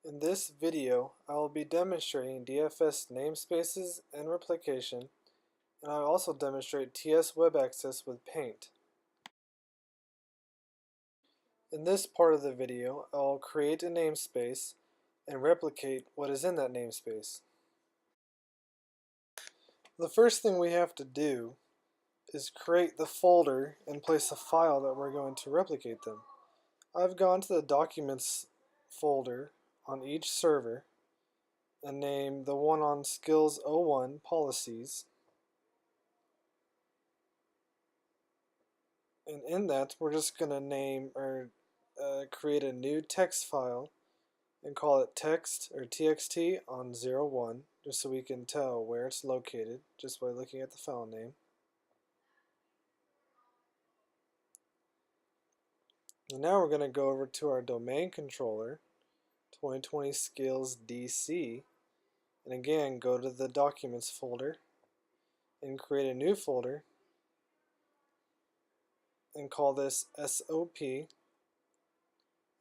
In this video, I will be demonstrating DFS namespaces and replication, and I will also demonstrate TS web access with Paint. In this part of the video, I will create a namespace and replicate what is in that namespace. The first thing we have to do is create the folder and place the file that we're going to replicate them. I've gone to the Documents folder on each server and named the one on Skills 01 Policies. And in that, we're just going to name or create a new text file and call it text or txt on 01, just so we can tell where it's located just by looking at the file name. And now we're going to go over to our domain controller, 2020 Skills DC, and again go to the Documents folder and create a new folder and call this SOP.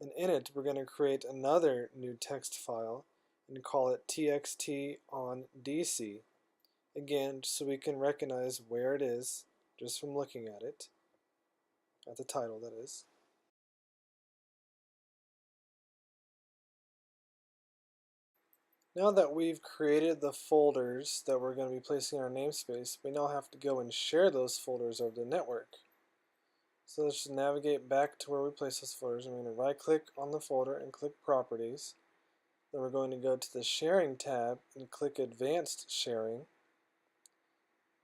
And in it, we're going to create another new text file and call it txt on DC. Again, so we can recognize where it is just from looking at it, at the title that is. Now that we've created the folders that we're going to be placing in our namespace, we now have to go and share those folders over the network. So let's just navigate back to where we place those folders, and we're going to right click on the folder and click Properties. Then we're going to go to the Sharing tab and click Advanced Sharing.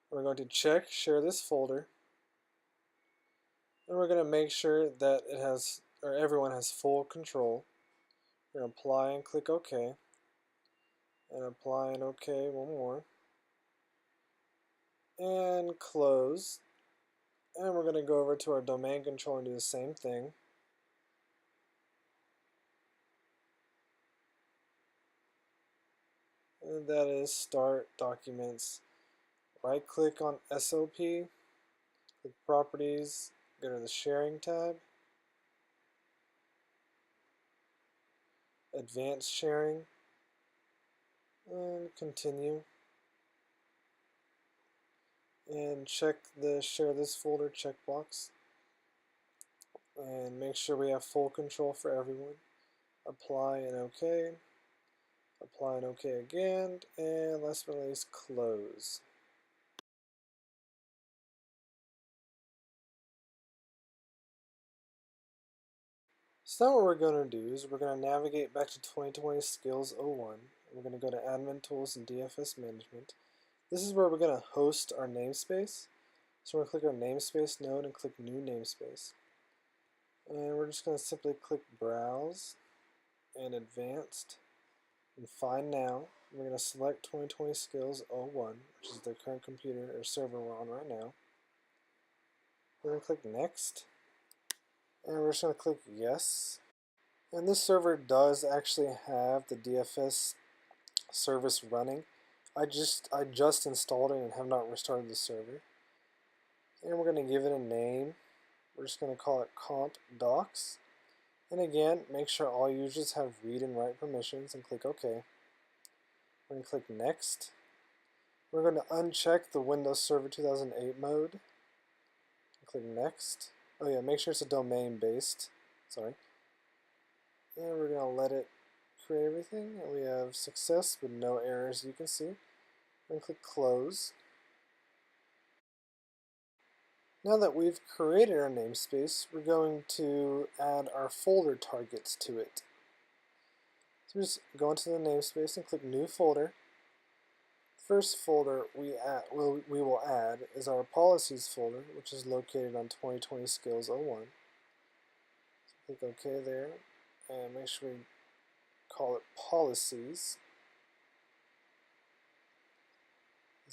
We're going to check Share this folder, and we're going to make sure that it has, or everyone has full control. We're going to apply and click OK, and apply and OK one more, and close. And we're going to go over to our domain controller and do the same thing. And that is Start Documents. Right click on SOP, click Properties, go to the Sharing tab, Advanced Sharing, and Continue. And check the Share this folder checkbox. And make sure we have full control for everyone. Apply and OK. Apply and OK again. And last but not least, close. So now what we're going to do is we're going to navigate back to 2020 Skills 01. We're going to go to Admin Tools and DFS Management. This is where we're going to host our namespace. So we're going to click our namespace node and click New Namespace. And we're just going to simply click Browse and Advanced and Find Now. We're going to select 2020 Skills 01, which is the current computer or server we're on right now. We're going to click Next. And we're just going to click Yes. And this server does actually have the DFS service running. I just installed it and have not restarted the server. And we're going to give it a name. We're just going to call it Comp Docs. And again, make sure all users have read and write permissions and click OK. We're going to click Next. We're going to uncheck the Windows Server 2008 mode. Click Next. Oh yeah, make sure it's a domain based. Sorry. And we're going to let it create everything. And we have success with no errors you can see. We're going to click Close. Now that we've created our namespace, we're going to add our folder targets to it. So just go into the namespace and click New Folder. First folder we will add is our Policies folder, which is located on 2020 Skills 01. So click OK there, and make sure we call it Policies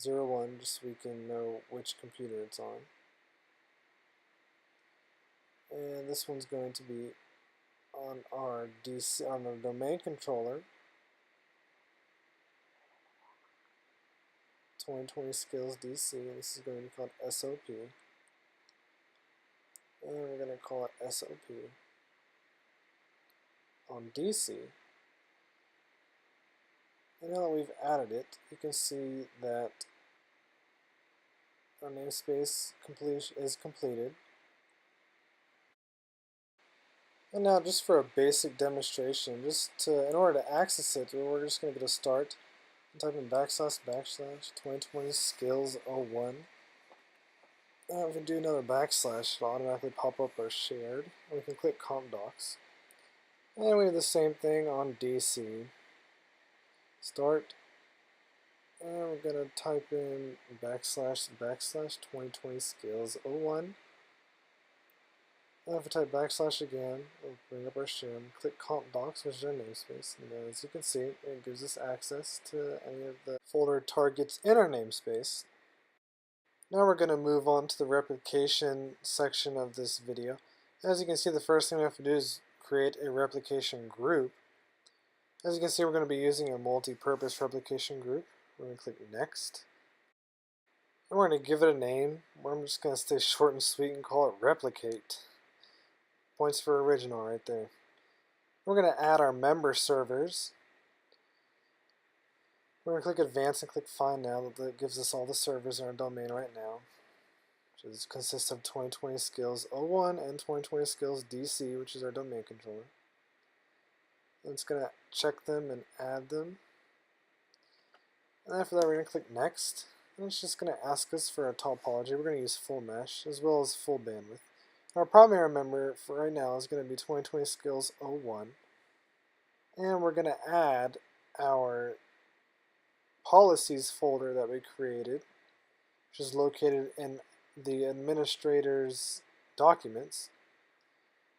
01, just so we can know which computer it's on. And this one's going to be on our DC, on the domain controller, 2020 Skills DC, and this is going to be called SOP. And we're going to call it SOP on DC. And now that we've added it, you can see that our namespace is completed. And now just for a basic demonstration, in order to access it, we're just going to go to Start and type in / 2020 skills 01. And we can do another /, it'll automatically pop up our shared. And we can click Comp Docs. And we do the same thing on DC. Start. And we're going to type in / 2020 skills 01. And if we type / again, we'll bring up our share and click Comp Docs, which is our namespace. And as you can see, it gives us access to any of the folder targets in our namespace. Now we're going to move on to the replication section of this video. As you can see, the first thing we have to do is create a replication group. As you can see, we're going to be using a multi-purpose replication group. We're going to click Next. And we're going to give it a name. I'm just going to stay short and sweet and call it Replicate. Points for original right there. We're going to add our member servers. We're going to click Advanced and click Find Now. That gives us all the servers in our domain right now, which consists of 2020 skills 01 and 2020 skills DC, which is our domain controller. And it's going to check them and add them. And after that, we're going to click Next. And it's just going to ask us for a topology. We're going to use full mesh as well as full bandwidth. Our primary member for right now is going to be 2020 skills 01. And we're going to add our policies folder that we created, which is located in the administrator's documents.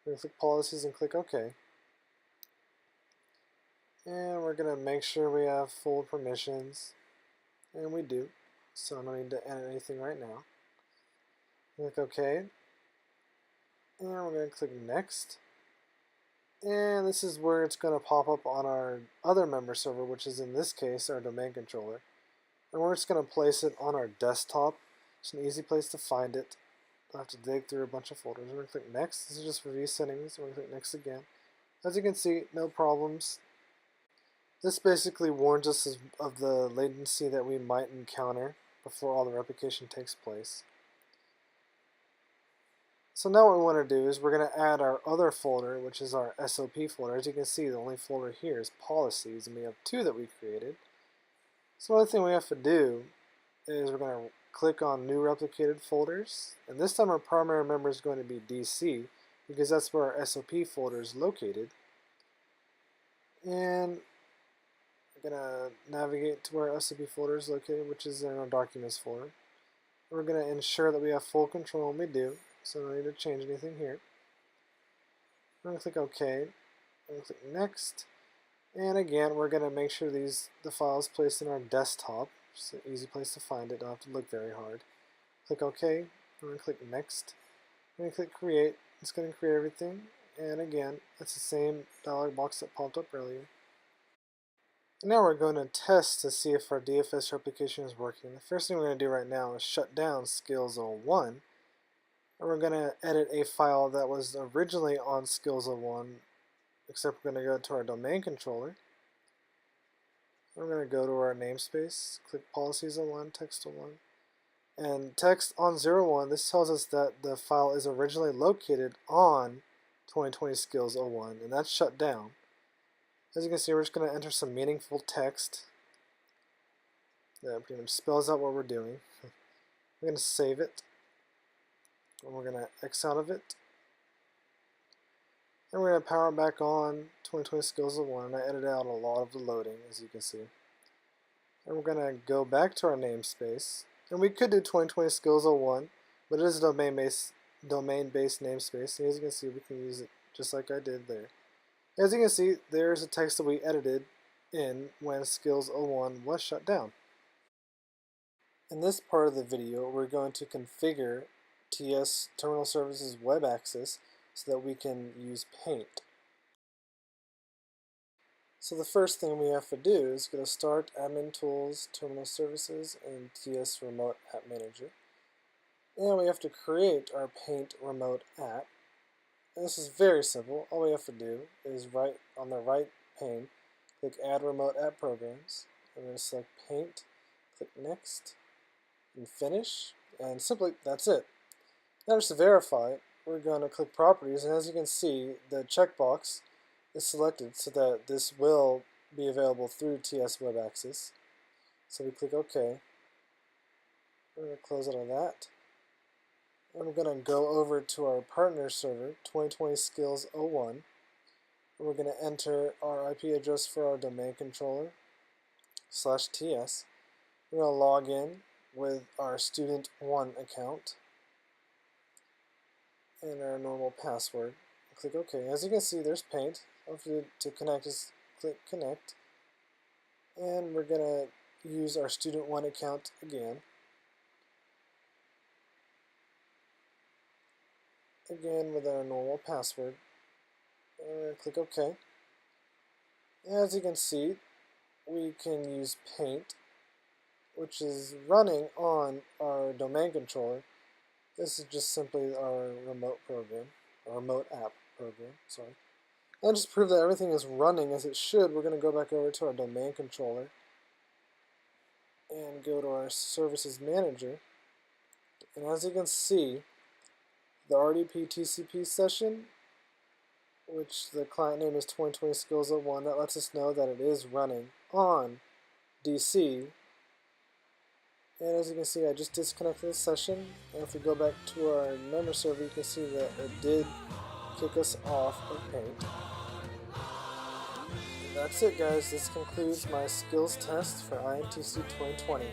We're going to click Policies and click OK. And we're going to make sure we have full permissions. And we do. So I don't need to edit anything right now. Click OK. And we're going to click Next. And this is where it's going to pop up on our other member server, which is in this case our domain controller. And we're just going to place it on our desktop. It's an easy place to find it. I'll have to dig through a bunch of folders. We're going to click Next. This is just review settings. We're going to click Next again. As you can see, no problems. This basically warns us of the latency that we might encounter before all the replication takes place. So now what we want to do is we're going to add our other folder, which is our SOP folder. As you can see, the only folder here is policies, and we have two that we created. So the only thing we have to do is we're going to click on New Replicated Folders, and this time our primary member is going to be DC, because that's where our SOP folder is located. And we're going to navigate to where our SOP folder is located, which is in our Documents folder. We're going to ensure that we have full control, and we do. So no need to change anything here. I'm going to click OK. I'm going to click Next. And again, we're going to make sure the file is placed in our desktop. It's an easy place to find it. Don't have to look very hard. Click OK. I'm going to click Next. I'm going to click Create. It's going to create everything. And again, it's the same dialog box that popped up earlier. And now we're going to test to see if our DFS replication is working. The first thing we're going to do right now is shut down skills 01. And we're going to edit a file that was originally on skills 01, except we're going to go to our domain controller. We're going to go to our namespace, click Policies 01, Text 01. And text on 01, this tells us that the file is originally located on 2020 skills 01, and that's shut down. As you can see, we're just going to enter some meaningful text that pretty much spells out what we're doing. We're going to save it. And we're going to X out of it. And we're going to power it back on 2020 skills 01, and I edited out a lot of the loading, as you can see. And we're going to go back to our namespace. And we could do 2020 skills 01, but it is a domain-based namespace. And as you can see, we can use it just like I did there. As you can see, there's a text that we edited in when skills 01 was shut down. In this part of the video, we're going to configure TS Terminal Services Web Access so that we can use Paint. So the first thing we have to do is go to Start, Admin Tools, Terminal Services, and TS Remote App Manager. And we have to create our Paint Remote App. And this is very simple. All we have to do is on the right pane, click Add Remote App Programs. I'm going to select Paint, click Next, and Finish, and simply that's it. Now just to verify, we're going to click Properties, and as you can see, the checkbox is selected so that this will be available through TS Web Access. So we click OK. We're going to close out of that. And we're going to go over to our partner server, 2020 Skills 01. And we're going to enter our IP address for our domain controller /TS. We're going to log in with our student1 account and our normal password. Click OK. As you can see, there's Paint. To connect, just click Connect. And we're going to use our student1 account again. Again with our normal password. And we're going to click OK. As you can see, we can use Paint, which is running on our domain controller. This is just simply our remote program, our remote app program, sorry. And just to prove that everything is running as it should, we're going to go back over to our domain controller and go to our services manager. And as you can see, the RDP TCP session, which the client name is 2020 Skills 01, that lets us know that it is running on DC. And as you can see, I just disconnected the session, and if we go back to our member server, you can see that it did kick us off of Paint. And that's it, guys. This concludes my skills test for INTC 2020.